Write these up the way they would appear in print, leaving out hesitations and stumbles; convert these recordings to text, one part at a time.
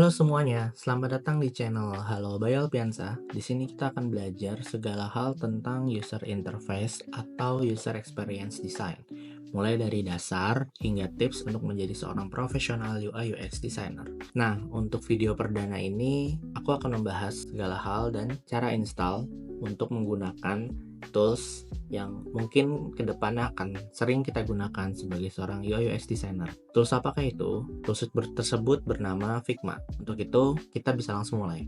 Halo semuanya, selamat datang di channel Halo Bay Alpiansa. Di sini kita akan belajar segala hal tentang user interface atau user experience design, mulai dari dasar hingga tips untuk menjadi seorang profesional UI UX designer. Nah, untuk video perdana ini, aku akan membahas segala hal dan cara install untuk menggunakan tools yang mungkin kedepannya akan sering kita gunakan sebagai seorang UI UX designer. Tools apakah itu? Tools tersebut bernama Figma. Untuk itu, kita bisa langsung mulai.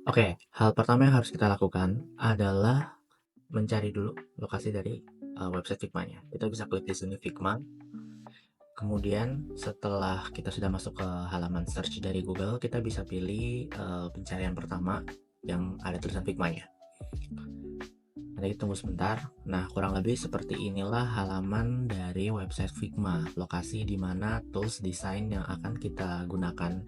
Oke, hal pertama yang harus kita lakukan adalah mencari dulu lokasi dari website Figma-nya. Kita bisa klik di sini Figma. Kemudian setelah kita sudah masuk ke halaman search dari Google, kita bisa pilih pencarian pertama yang ada tulisan Figma-nya. Nanti tunggu sebentar. Nah, kurang lebih seperti inilah halaman dari website Figma, lokasi di mana tools desain yang akan kita gunakan.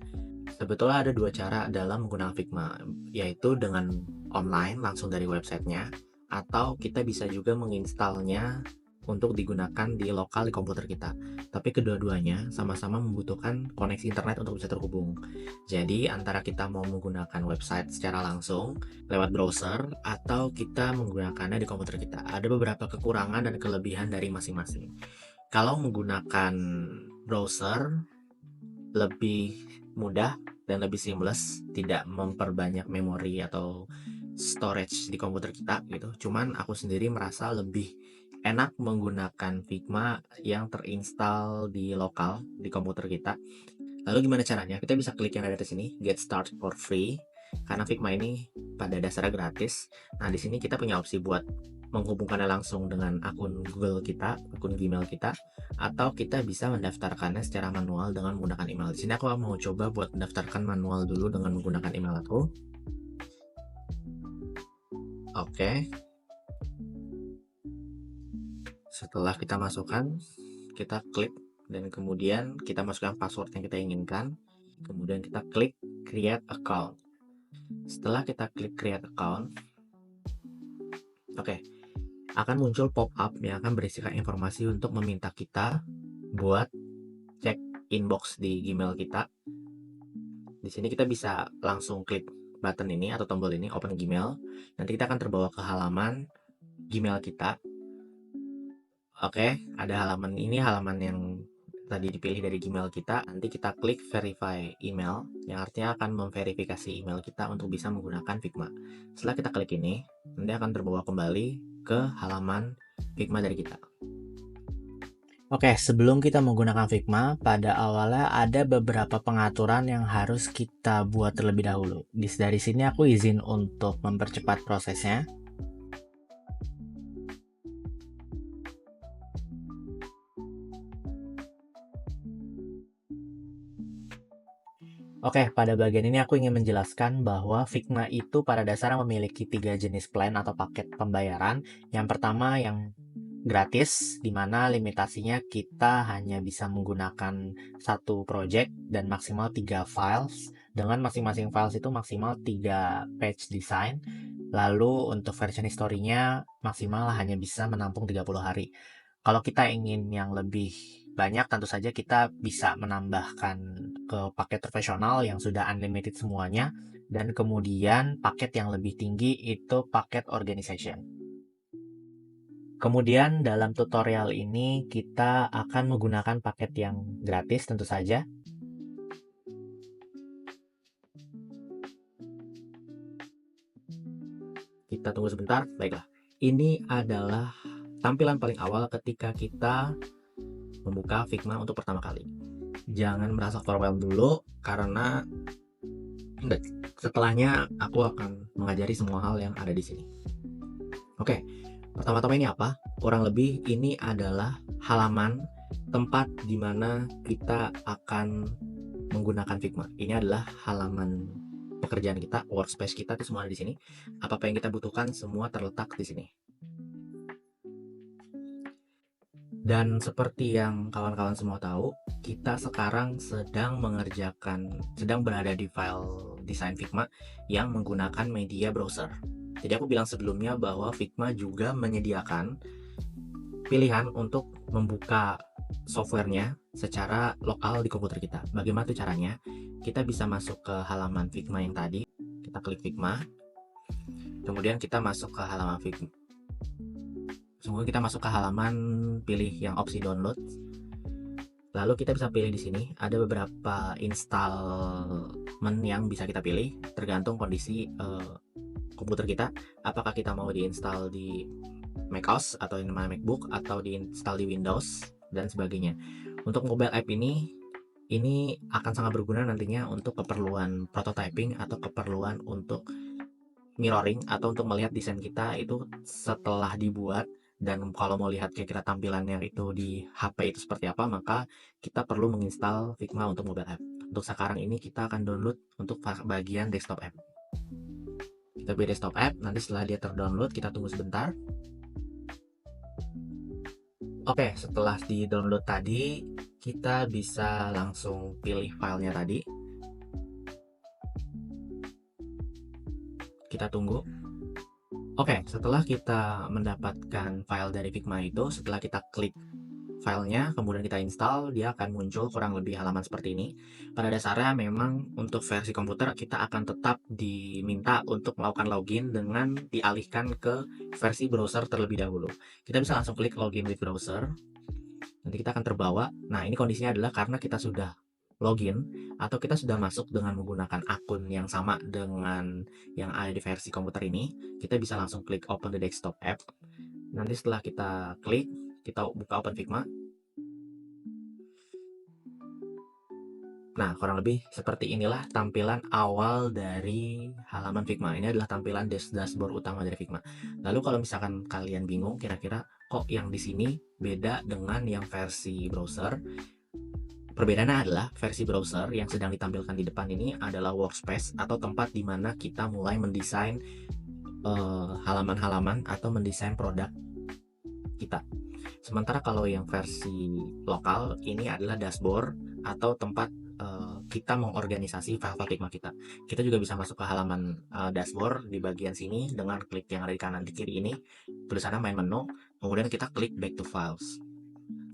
Sebetulnya ada dua cara dalam menggunakan Figma, yaitu dengan online langsung dari websitenya, atau kita bisa juga menginstalnya untuk digunakan di lokal di komputer kita. Tapi kedua-duanya sama-sama membutuhkan koneksi internet untuk bisa terhubung. Jadi antara kita mau menggunakan website secara langsung lewat browser atau kita menggunakannya di komputer kita. Ada beberapa kekurangan dan kelebihan dari masing-masing. Kalau menggunakan browser lebih mudah dan lebih seamless, tidak memperbanyak memori atau storage di komputer kita gitu. Cuman aku sendiri merasa lebih enak menggunakan Figma yang terinstall di lokal di komputer kita. Lalu gimana caranya? Kita bisa klik yang ada di sini, Get Start for Free. Karena Figma ini pada dasarnya gratis. Nah, di sini kita punya opsi buat menghubungkannya langsung dengan akun Google kita, akun Gmail kita, atau kita bisa mendaftarkannya secara manual dengan menggunakan email. Di sini aku mau coba buat mendaftarkan manual dulu dengan menggunakan email aku. Oke. Setelah kita masukkan, kita klik dan kemudian kita masukkan password yang kita inginkan. Kemudian kita klik Create Account. Setelah kita klik Create Account, oke, akan muncul pop-up yang akan berisikan informasi untuk meminta kita buat cek inbox di Gmail kita. Di sini kita bisa langsung klik button ini atau tombol ini, Open Gmail. Nanti kita akan terbawa ke halaman Gmail kita. Oke, ada halaman ini, halaman yang tadi dipilih dari Gmail kita. Nanti kita klik Verify Email, yang artinya akan memverifikasi email kita untuk bisa menggunakan Figma. Setelah kita klik ini, nanti akan terbawa kembali ke halaman Figma dari kita. Oke, sebelum kita menggunakan Figma, pada awalnya ada beberapa pengaturan yang harus kita buat terlebih dahulu. Dari sini aku izin untuk mempercepat prosesnya. Oke, pada bagian ini aku ingin menjelaskan bahwa Figma itu pada dasarnya memiliki 3 jenis plan atau paket pembayaran. Yang pertama yang gratis, di mana limitasinya kita hanya bisa menggunakan satu project dan maksimal 3 files. Dengan masing-masing files itu maksimal 3 page design. Lalu untuk version history-nya maksimal hanya bisa menampung 30 hari. Kalau kita ingin yang lebih banyak, tentu saja kita bisa menambahkan ke paket profesional yang sudah unlimited semuanya, dan kemudian paket yang lebih tinggi itu paket organization. Kemudian dalam tutorial ini kita akan menggunakan paket yang gratis tentu saja. Kita tunggu sebentar, baiklah. Ini adalah tampilan paling awal ketika kita membuka Figma untuk pertama kali. Jangan merasa overwhelmed dulu, karena setelahnya aku akan mengajari semua hal yang ada di sini. Oke, pertama-tama ini apa? Kurang lebih ini adalah halaman tempat di mana kita akan menggunakan Figma. Ini adalah halaman pekerjaan kita, workspace kita, itu semua ada di sini. Apa-apa yang kita butuhkan semua terletak di sini. Dan seperti yang kawan-kawan semua tahu, kita sekarang sedang berada di file desain Figma yang menggunakan media browser. Jadi aku bilang sebelumnya bahwa Figma juga menyediakan pilihan untuk membuka softwarenya secara lokal di komputer kita. Bagaimana tuh caranya? Kita bisa masuk ke halaman Figma yang tadi, kita klik Figma, kemudian kita masuk ke halaman Figma. Kemudian kita masuk ke halaman pilih yang opsi download. Lalu kita bisa pilih di sini, ada beberapa installment yang bisa kita pilih, tergantung kondisi komputer kita. Apakah kita mau diinstal di macOS atau yang namanya MacBook atau diinstal di Windows dan sebagainya. Untuk mobile app ini akan sangat berguna nantinya untuk keperluan prototyping atau keperluan untuk mirroring atau untuk melihat desain kita itu setelah dibuat, dan kalau mau lihat kira-kira tampilannya itu di HP itu seperti apa, maka kita perlu menginstal Figma untuk mobile app. Untuk sekarang ini kita akan download untuk bagian desktop app. Kita pilih desktop app, nanti setelah dia terdownload kita tunggu sebentar. Oke, setelah di download tadi kita bisa langsung pilih filenya tadi. Kita tunggu. Oke, setelah kita mendapatkan file dari Figma itu, setelah kita klik filenya, kemudian kita install, dia akan muncul kurang lebih halaman seperti ini. Pada dasarnya memang untuk versi komputer kita akan tetap diminta untuk melakukan login dengan dialihkan ke versi browser terlebih dahulu. Kita bisa langsung klik login with browser. Nanti kita akan terbawa. Nah, ini kondisinya adalah karena kita sudah login atau kita sudah masuk dengan menggunakan akun yang sama dengan yang ada di versi komputer ini, kita bisa langsung klik open the desktop app. Nanti setelah kita klik, kita buka open Figma. Nah, kurang lebih seperti inilah tampilan awal dari halaman Figma. Ini adalah tampilan dashboard utama dari Figma. Lalu kalau misalkan kalian bingung kira-kira kok yang di sini beda dengan yang versi browser, perbedaannya adalah versi browser yang sedang ditampilkan di depan ini adalah workspace atau tempat di mana kita mulai mendesain halaman-halaman atau mendesain produk kita. Sementara kalau yang versi lokal ini adalah dashboard atau tempat kita mengorganisasi file-file Figma kita. Kita juga bisa masuk ke halaman dashboard di bagian sini dengan klik yang ada di kanan di kiri ini, tulisannya main menu, kemudian kita klik back to files.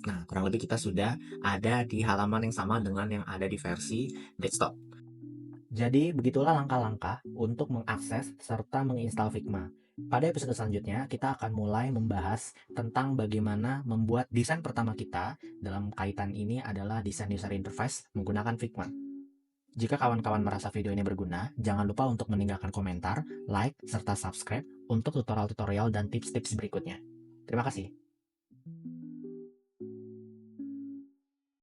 Nah, kurang lebih kita sudah ada di halaman yang sama dengan yang ada di versi desktop. Jadi, begitulah langkah-langkah untuk mengakses serta menginstal Figma. Pada episode selanjutnya, kita akan mulai membahas tentang bagaimana membuat desain pertama kita. Dalam kaitan ini adalah desain user interface menggunakan Figma. Jika kawan-kawan merasa video ini berguna, jangan lupa untuk meninggalkan komentar, like, serta subscribe untuk tutorial-tutorial dan tips-tips berikutnya. Terima kasih.